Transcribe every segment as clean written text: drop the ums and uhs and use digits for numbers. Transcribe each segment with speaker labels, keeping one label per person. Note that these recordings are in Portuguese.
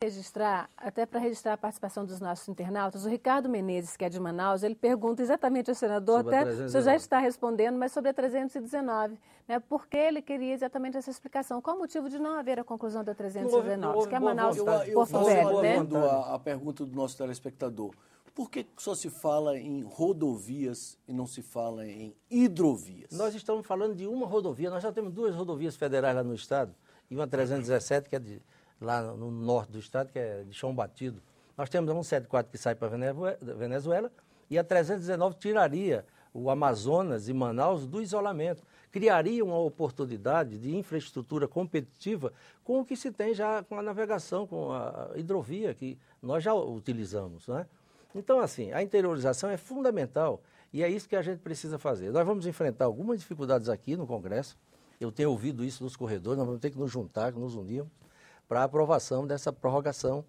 Speaker 1: Registrar, até para registrar a participação dos nossos internautas, o Ricardo Menezes, que é de Manaus, ele pergunta exatamente ao senador,
Speaker 2: sobre
Speaker 1: até o senhor já está respondendo, mas sobre a 319, né? Por que ele queria exatamente essa explicação? Qual o motivo de não haver a conclusão da 319? Que é Manaus, Porto Velho, né?
Speaker 3: A pergunta do nosso telespectador. Por que só se fala em rodovias e não se fala em hidrovias?
Speaker 2: Nós estamos falando de uma rodovia, nós já temos 2 rodovias federais lá no estado, e uma 317, que é lá no norte do estado, que é de chão batido. Nós temos a 174 que sai para a Venezuela, e a 319 tiraria o Amazonas e Manaus do isolamento. Criaria uma oportunidade de infraestrutura competitiva com o que se tem já com a navegação, com a hidrovia, que nós já utilizamos, né? Então, assim, a interiorização é fundamental e é isso que a gente precisa fazer. Nós vamos enfrentar algumas dificuldades aqui no Congresso, eu tenho ouvido isso dos corredores, nós vamos ter que nos juntar, nos unirmos, para a aprovação dessa prorrogação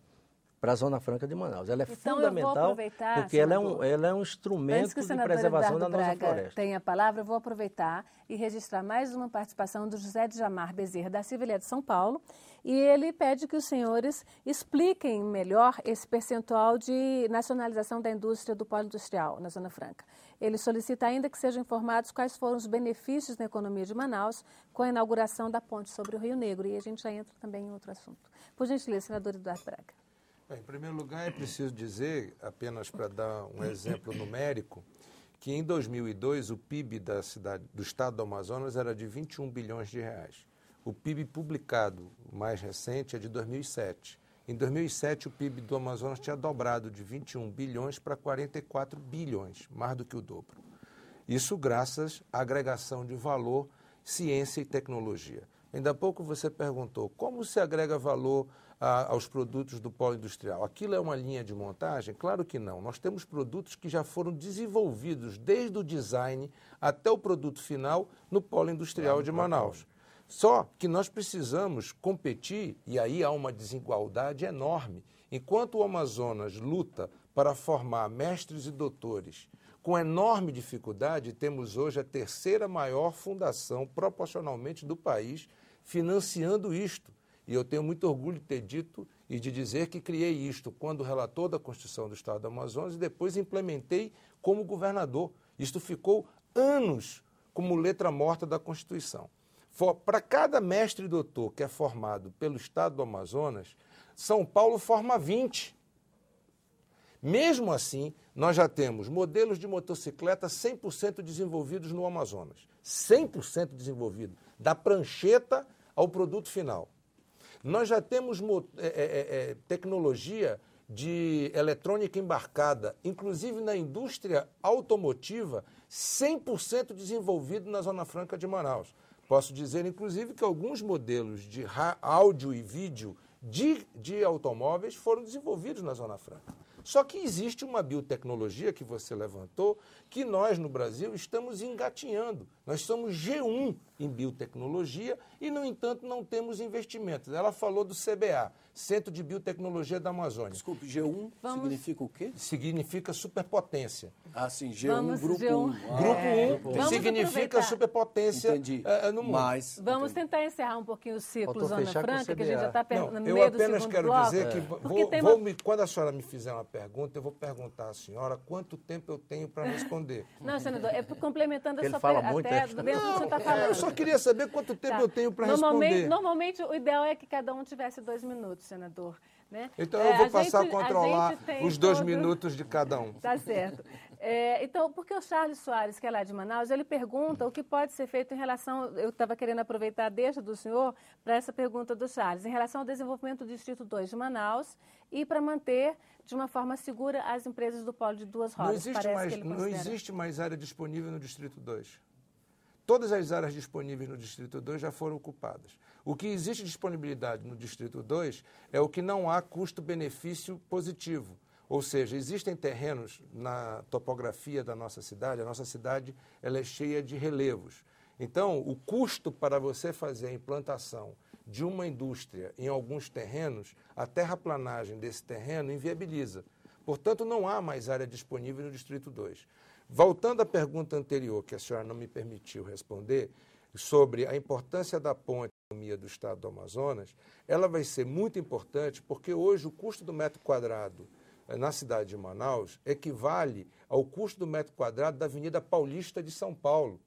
Speaker 2: para a Zona Franca de Manaus. Ela é
Speaker 1: então,
Speaker 2: fundamental porque ela é um instrumento de preservação da nossa floresta.
Speaker 1: Tem a palavra, eu vou aproveitar e registrar mais uma participação do José Djamar Bezerra da Silva, ele é de São Paulo, e ele pede que os senhores expliquem melhor esse percentual de nacionalização da indústria do polo industrial na Zona Franca. Ele solicita ainda que sejam informados quais foram os benefícios na economia de Manaus com a inauguração da ponte sobre o Rio Negro, e a gente já entra também em outro assunto. Por gentileza, senador Eduardo Braga.
Speaker 4: Bem, em primeiro lugar, é preciso dizer, apenas para dar um exemplo numérico, que em 2002 o PIB do estado do Amazonas era de 21 bilhões de reais. O PIB publicado mais recente é de 2007. Em 2007, o PIB do Amazonas tinha dobrado de 21 bilhões para 44 bilhões, mais do que o dobro. Isso graças à agregação de valor, ciência e tecnologia. Ainda há pouco você perguntou como se agrega valor aos produtos do polo industrial. Aquilo é uma linha de montagem? Claro que não. Nós temos produtos que já foram desenvolvidos desde o design até o produto final no polo industrial de Manaus. Só que nós precisamos competir, e aí há uma desigualdade enorme. Enquanto o Amazonas luta para formar mestres e doutores com enorme dificuldade, temos hoje a 3ª maior fundação proporcionalmente do país financiando isto. E eu tenho muito orgulho de ter dito e de dizer que criei isto quando relator da Constituição do Estado do Amazonas e depois implementei como governador. Isto ficou anos como letra morta da Constituição. Para cada mestre e doutor que é formado pelo Estado do Amazonas, São Paulo forma 20. Mesmo assim, nós já temos modelos de motocicleta 100% desenvolvidos no Amazonas. 100% desenvolvido, da prancheta ao produto final. Nós já temos tecnologia de eletrônica embarcada, inclusive na indústria automotiva, 100% desenvolvido na Zona Franca de Manaus. Posso dizer, inclusive, que alguns modelos de áudio e vídeo de automóveis foram desenvolvidos na Zona Franca. Só que existe uma biotecnologia que você levantou, que nós no Brasil estamos engatinhando. Nós somos G1 em biotecnologia e, no entanto, não temos investimentos. Ela falou do CBA, Centro de Biotecnologia da Amazônia.
Speaker 3: Desculpe, G1 significa o quê?
Speaker 4: Significa superpotência.
Speaker 3: Ah, sim, G1, Grupo 1.
Speaker 4: Grupo 1 significa superpotência no mundo.
Speaker 3: Mas,
Speaker 1: vamos tentar encerrar um pouquinho o ciclo Zona Franca, que a gente já está no meio do segundo bloco.
Speaker 4: Eu apenas quero dizer que quando a senhora me fizer uma pergunta, eu vou perguntar à senhora quanto tempo eu tenho para responder.
Speaker 1: Não, senador, é complementando a sua
Speaker 2: muito,
Speaker 1: até dentro do que você está falando.
Speaker 4: Eu só queria saber quanto tempo eu tenho para responder.
Speaker 1: Normalmente, o ideal é que cada um tivesse 2 minutos, senador. Né?
Speaker 4: Então eu vou passar a controlar os 2 minutos de cada um.
Speaker 1: Tá certo. Então, porque o Charles Soares, que é lá de Manaus, ele pergunta o que pode ser feito em relação, eu estava querendo aproveitar a deixa do senhor para essa pergunta do Charles, em relação ao desenvolvimento do Distrito 2 de Manaus e para manter de uma forma segura as empresas do polo de 2 rodas.
Speaker 4: Não existe mais área disponível no Distrito 2. Todas as áreas disponíveis no Distrito 2 já foram ocupadas. O que existe disponibilidade no Distrito 2 é o que não há custo-benefício positivo. Ou seja, existem terrenos na topografia da nossa cidade, a nossa cidade ela é cheia de relevos. Então, o custo para você fazer a implantação de uma indústria em alguns terrenos, a terraplanagem desse terreno inviabiliza. Portanto, não há mais área disponível no Distrito 2. Voltando à pergunta anterior, que a senhora não me permitiu responder, sobre a importância da ponte no economia do estado do Amazonas, ela vai ser muito importante porque hoje o custo do metro quadrado na cidade de Manaus equivale ao custo do metro quadrado da Avenida Paulista de São Paulo.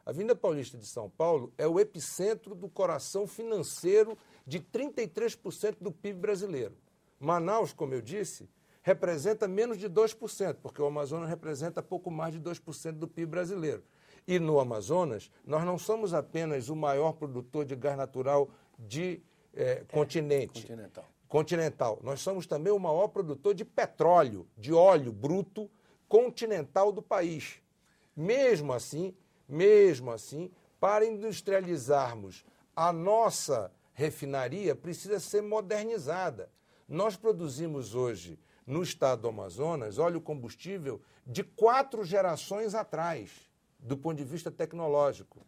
Speaker 4: A Avenida Paulista de São Paulo é o epicentro do coração financeiro de 33% do PIB brasileiro. Manaus, como eu disse, representa menos de 2%, porque o Amazonas representa pouco mais de 2% do PIB brasileiro. E no Amazonas, nós não somos apenas o maior produtor de gás natural de continental. Nós somos também o maior produtor de petróleo, de óleo bruto continental do país. Mesmo assim, para industrializarmos a nossa refinaria, precisa ser modernizada. Nós produzimos hoje, no estado do Amazonas, óleo combustível de 4 gerações atrás, do ponto de vista tecnológico.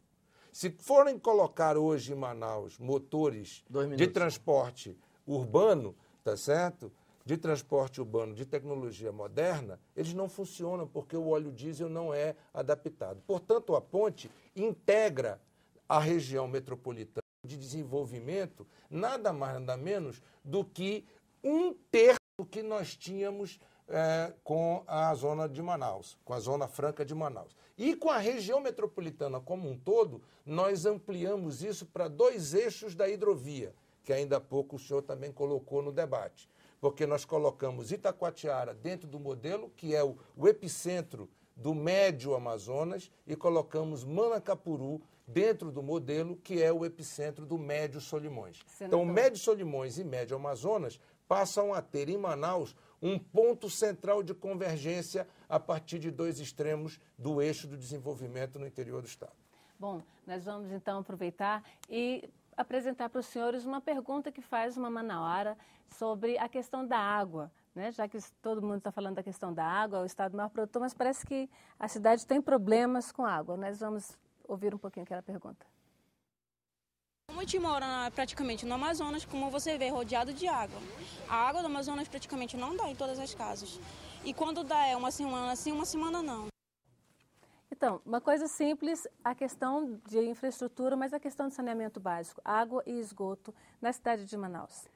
Speaker 4: Se forem colocar hoje em Manaus motores de transporte urbano, tá certo? De transporte urbano de tecnologia moderna, eles não funcionam porque o óleo diesel não é adaptado. Portanto, a ponte integra a região metropolitana de desenvolvimento nada mais, nada menos do que 1/3 do que nós tínhamos com a zona de Manaus, com a Zona Franca de Manaus. E com a região metropolitana como um todo, nós ampliamos isso para 2 eixos da hidrovia, que ainda há pouco o senhor também colocou no debate. Porque nós colocamos Itacoatiara dentro do modelo, que é o epicentro do Médio Amazonas, e colocamos Manacapuru dentro do modelo, que é o epicentro do Médio Solimões. Então, Médio Solimões e Médio Amazonas passam a ter em Manaus um ponto central de convergência a partir de 2 extremos do eixo do desenvolvimento no interior do estado.
Speaker 1: Bom, nós vamos então aproveitar e apresentar para os senhores uma pergunta que faz uma manauara sobre a questão da água, né? Já que todo mundo está falando da questão da água, o estado maior produtor, mas parece que a cidade tem problemas com água. Nós vamos ouvir um pouquinho aquela pergunta.
Speaker 5: Como a gente mora praticamente no Amazonas, como você vê, rodeado de água. A água do Amazonas praticamente não dá em todas as casas. E quando dá é uma semana sim, uma semana não.
Speaker 1: Então, uma coisa simples, a questão de infraestrutura, mas a questão de saneamento básico, água e esgoto na cidade de Manaus.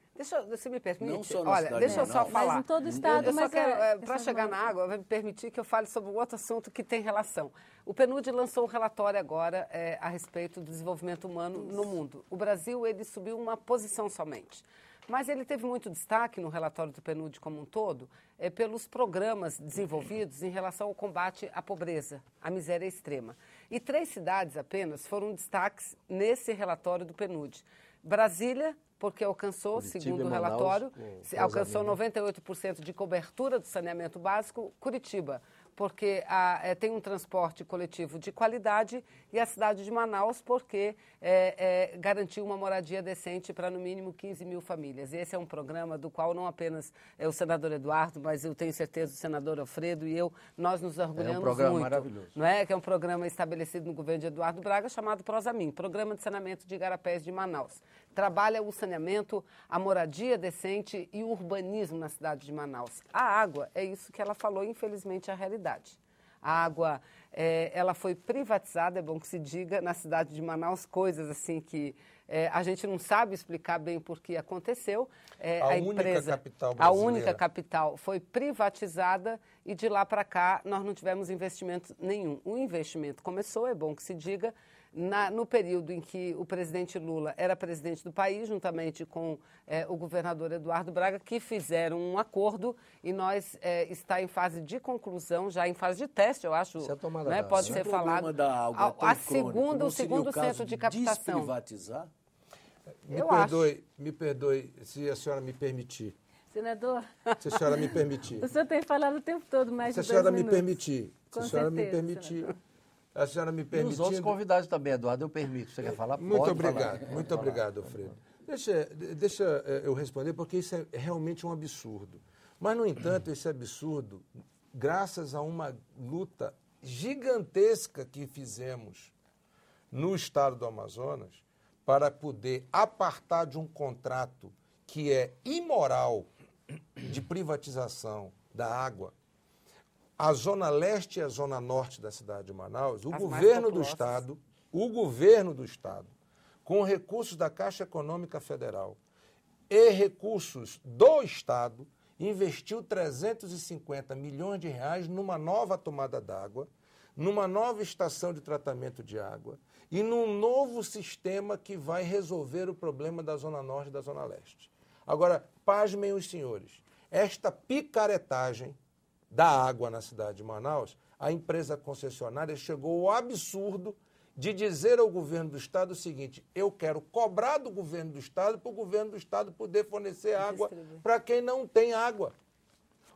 Speaker 6: Se me permite,
Speaker 3: Não só na
Speaker 6: olha,
Speaker 3: cidade
Speaker 6: deixa eu
Speaker 3: de
Speaker 6: só
Speaker 3: Manaus.
Speaker 6: falar.
Speaker 1: Mas em todo o estado,
Speaker 6: eu só
Speaker 1: mas
Speaker 6: quero, para chegar na água, vai me permitir que eu fale sobre um outro assunto que tem relação. O PNUD lançou um relatório agora a respeito do desenvolvimento humano no mundo. O Brasil, ele subiu uma posição somente. Mas ele teve muito destaque no relatório do PNUD como um todo, pelos programas desenvolvidos em relação ao combate à pobreza, à miséria extrema. E 3 cidades apenas foram destaques nesse relatório do PNUD. Brasília, porque alcançou,
Speaker 2: Curitiba,
Speaker 6: segundo o
Speaker 2: Manaus,
Speaker 6: relatório, alcançou
Speaker 2: Manaus.
Speaker 6: 98% de cobertura do saneamento básico. Curitiba, porque tem um transporte coletivo de qualidade, e a cidade de Manaus, porque garantiu uma moradia decente para, no mínimo, 15 mil famílias. E esse é um programa do qual não apenas o senador Eduardo, mas eu tenho certeza o senador Alfredo e eu, nós nos orgulhamos muito. É um programa
Speaker 2: maravilhoso.
Speaker 6: Não é? Que é um programa estabelecido no governo de Eduardo Braga, chamado Prosamin, Programa de Saneamento de Igarapés de Manaus. Trabalha o saneamento, a moradia decente e o urbanismo na cidade de Manaus. A água, é isso que ela falou, infelizmente, é a realidade. A água, ela foi privatizada, é bom que se diga, na cidade de Manaus, coisas assim que a gente não sabe explicar bem por que aconteceu.
Speaker 4: A empresa, única capital brasileira.
Speaker 6: A única capital foi privatizada e de lá para cá nós não tivemos investimento nenhum. O investimento começou, é bom que se diga, no período em que o presidente Lula era presidente do país, juntamente com o governador Eduardo Braga, que fizeram um acordo e nós está em fase de conclusão, já em fase de teste, eu acho,
Speaker 2: isso é tomada
Speaker 6: né, pode ser falado. O segundo centro de captação.
Speaker 3: Desprivatizar?
Speaker 4: Me perdoe, se a senhora me permitir.
Speaker 1: Senador,
Speaker 4: se a senhora me permitir.
Speaker 1: O senhor tem falado o tempo todo, mais de 2 minutos.
Speaker 4: Se a senhora me permitir.
Speaker 1: Com
Speaker 4: se a senhora
Speaker 1: certeza,
Speaker 4: me permitir.
Speaker 1: senador.
Speaker 4: A senhora me permitir.
Speaker 2: E os outros convidados também, Eduardo, eu permito. Você quer falar?
Speaker 4: Muito obrigado, muito obrigado, Alfredo. Deixa eu responder, porque isso é realmente um absurdo. Mas, no entanto, esse absurdo, graças a uma luta gigantesca que fizemos no estado do Amazonas, para poder apartar de um contrato que é imoral de privatização da água, a zona leste e a zona norte da cidade de Manaus, o governo do estado, com recursos da Caixa Econômica Federal e recursos do Estado, investiu 350 milhões de reais numa nova tomada d'água, numa nova estação de tratamento de água e num novo sistema que vai resolver o problema da Zona Norte e da Zona Leste. Agora, pasmem os senhores, esta picaretagem da água na cidade de Manaus, a empresa concessionária chegou ao absurdo de dizer ao governo do Estado o seguinte: eu quero cobrar do governo do Estado para o governo do Estado poder fornecer água para quem não tem água.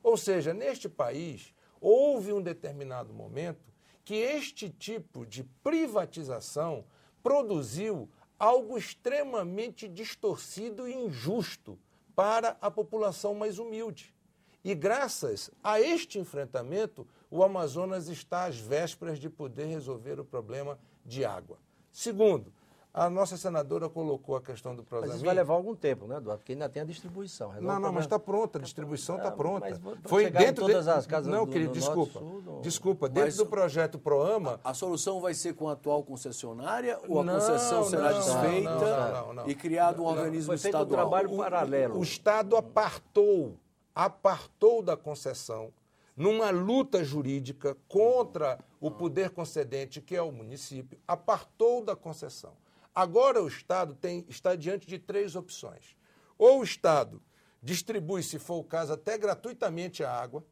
Speaker 4: Ou seja, neste país, houve um determinado momento que este tipo de privatização produziu algo extremamente distorcido e injusto para a população mais humilde. E graças a este enfrentamento, o Amazonas está às vésperas de poder resolver o problema de água. Segundo, a nossa senadora colocou a questão do Prosamin.
Speaker 2: Mas isso vai levar algum tempo, né, Eduardo? Porque ainda tem a distribuição.
Speaker 4: Não, mas está pronta, a distribuição está pronta.
Speaker 2: Foi dentro de todas as casas
Speaker 4: Não,
Speaker 2: do,
Speaker 4: querido,
Speaker 2: do
Speaker 4: desculpa.
Speaker 2: Norte, Sul,
Speaker 4: Desculpa, dentro do projeto PROAMA...
Speaker 3: A solução vai ser com a atual concessionária ou a concessão será desfeita e criado um organismo estadual?
Speaker 2: Foi feito um trabalho paralelo.
Speaker 4: O Estado apartou da concessão numa luta jurídica contra o poder concedente, que é o município, apartou da concessão. Agora o Estado está diante de 3 opções. Ou o Estado distribui, se for o caso, até gratuitamente a água.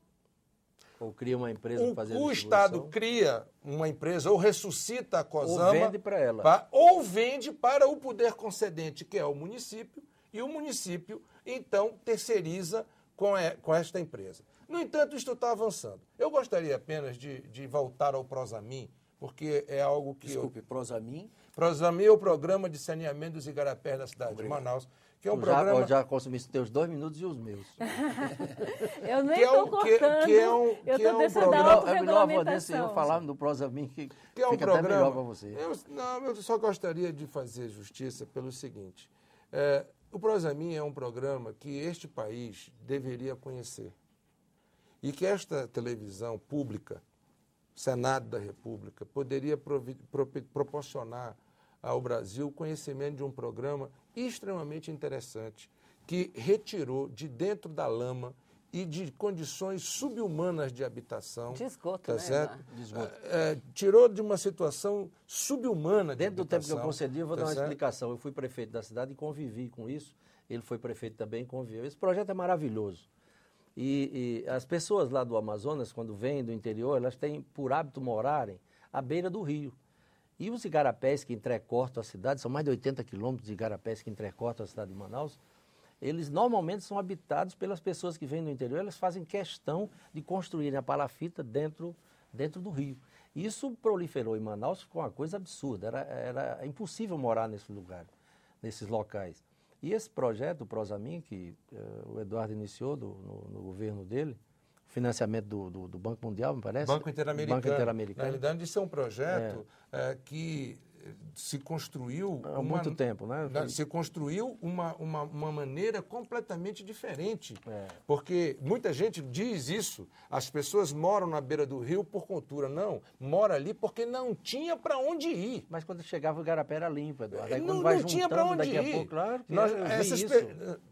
Speaker 2: Ou cria uma empresa para fazer a
Speaker 4: O
Speaker 2: distribuição.
Speaker 4: Estado cria uma empresa ou ressuscita a Cosama.
Speaker 2: Ou vende para ela.
Speaker 4: Ou vende para o poder concedente, que é o município, e o município, então, terceiriza com esta empresa. No entanto, isto está avançando. Eu gostaria apenas de voltar ao Prosamin, porque é algo que...
Speaker 3: Desculpe, Prosamin?
Speaker 4: Prosamin é o Programa de Saneamento dos Igarapés da cidade de Manaus, que é um programa...
Speaker 2: Eu já consumi teus 2 minutos e os meus.
Speaker 1: Eu nem estou cortando. Eu estou deixando a autorregulamentação.
Speaker 2: Eu falava do Prosamin que
Speaker 4: é um
Speaker 2: fica
Speaker 4: programa,
Speaker 2: até melhor para você.
Speaker 4: Eu só gostaria de fazer justiça pelo seguinte. O Prosamin é um programa que este país deveria conhecer. E que esta televisão pública, Senado da República, poderia proporcionar ao Brasil o conhecimento de um programa extremamente interessante, que retirou de dentro da lama e de condições subhumanas de habitação.
Speaker 6: De esgoto,
Speaker 4: tá
Speaker 6: né?
Speaker 4: certo?
Speaker 2: De esgoto.
Speaker 4: Tirou de uma situação subhumana de
Speaker 2: Dentro do tempo que eu
Speaker 4: habitação,
Speaker 2: concedi, eu vou
Speaker 4: tá
Speaker 2: dar uma
Speaker 4: certo?
Speaker 2: explicação. Eu fui prefeito da cidade e convivi com isso. Ele foi prefeito também e conviveu. Esse projeto é maravilhoso. E as pessoas lá do Amazonas, quando vêm do interior, elas têm por hábito morarem à beira do rio. E os igarapés que entrecortam a cidade, são mais de 80 quilômetros de igarapés que entrecortam a cidade de Manaus, eles normalmente são habitados pelas pessoas que vêm do interior, elas fazem questão de construírem a palafita dentro do rio. Isso proliferou em Manaus, ficou uma coisa absurda, era impossível morar nesse lugar, nesses locais. E esse projeto, o Prosamin, que o Eduardo iniciou no governo dele, financiamento do Banco Mundial, me parece?
Speaker 4: Banco Interamericano.
Speaker 2: Banco Interamericano.
Speaker 4: Na realidade, isso é um projeto que se construiu...
Speaker 2: Há muito tempo, né?
Speaker 4: Se construiu uma maneira completamente diferente. Porque muita gente diz isso. As pessoas moram na beira do rio por contura. Não, mora ali porque não tinha para onde ir.
Speaker 2: Mas quando chegava o igarapé era limpo, Eduardo. Aí,
Speaker 4: não tinha para onde
Speaker 2: daqui
Speaker 4: ir.
Speaker 2: A pouco, claro, eu vi isso.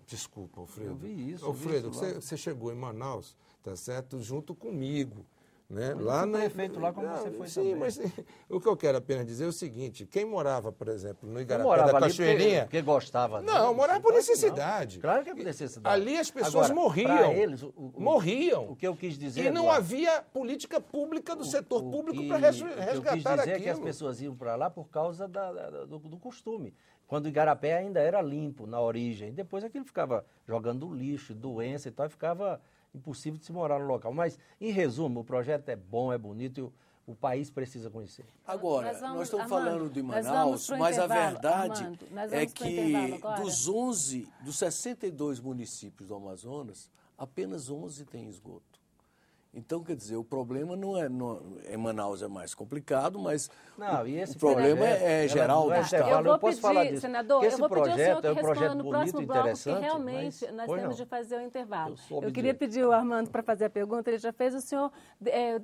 Speaker 4: Desculpa, Alfredo.
Speaker 2: Eu vi isso.
Speaker 4: Alfredo, você chegou em Manaus, tá certo? Junto comigo. Né?
Speaker 2: Mas
Speaker 4: lá
Speaker 2: eu fui prefeito lá como você foi também.
Speaker 4: Mas o que eu quero apenas dizer é o seguinte, quem morava, por exemplo, no Igarapé da
Speaker 2: ali
Speaker 4: Cachoeirinha...
Speaker 2: porque gostava.
Speaker 4: Não, morava por necessidade.
Speaker 2: Claro que é por necessidade.
Speaker 4: Ali as pessoas
Speaker 2: Agora,
Speaker 4: morriam.
Speaker 2: para eles,
Speaker 4: morriam.
Speaker 2: O que eu quis dizer,
Speaker 4: E não
Speaker 2: Eduardo,
Speaker 4: havia política pública do setor público para
Speaker 2: o que eu
Speaker 4: resgatar
Speaker 2: quis dizer
Speaker 4: aquilo.
Speaker 2: é que as pessoas iam para lá por causa do costume. Quando o igarapé ainda era limpo na origem. Depois aquilo ficava jogando lixo, doença e tal, e ficava impossível de se morar no local. Mas, em resumo, o projeto é bom, é bonito e o país precisa conhecer.
Speaker 3: Agora, nós estamos falando de Manaus, mas a verdade é que dos 62 municípios do Amazonas, apenas 11 têm esgoto. Então, quer dizer, o problema não é... em Manaus é mais complicado, mas
Speaker 2: não, e esse
Speaker 3: o problema é geral do Estado.
Speaker 1: Eu vou pedir, senador, eu vou pedir ao senhor que responda no próximo bloco, porque
Speaker 2: interessante,
Speaker 1: realmente nós temos de fazer o intervalo.
Speaker 2: Eu
Speaker 1: queria pedir ao Armando para fazer a pergunta, ele já fez. O senhor,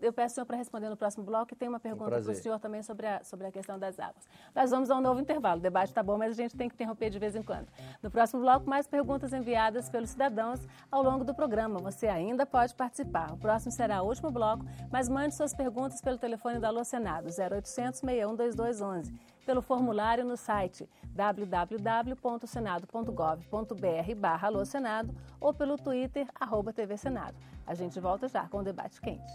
Speaker 1: eu peço ao senhor para responder no próximo bloco, e tem uma pergunta para o senhor também sobre a questão das águas. Nós vamos a um novo intervalo, o debate está bom, mas a gente tem que interromper de vez em quando. No próximo bloco, mais perguntas enviadas pelos cidadãos ao longo do programa. Você ainda pode participar. O próximo será o último bloco, mas mande suas perguntas pelo telefone da Alô Senado, 0800 61 2211, pelo formulário no site www.senado.gov.br/Alô Senado ou pelo Twitter @TV Senado. A gente volta já com o debate quente.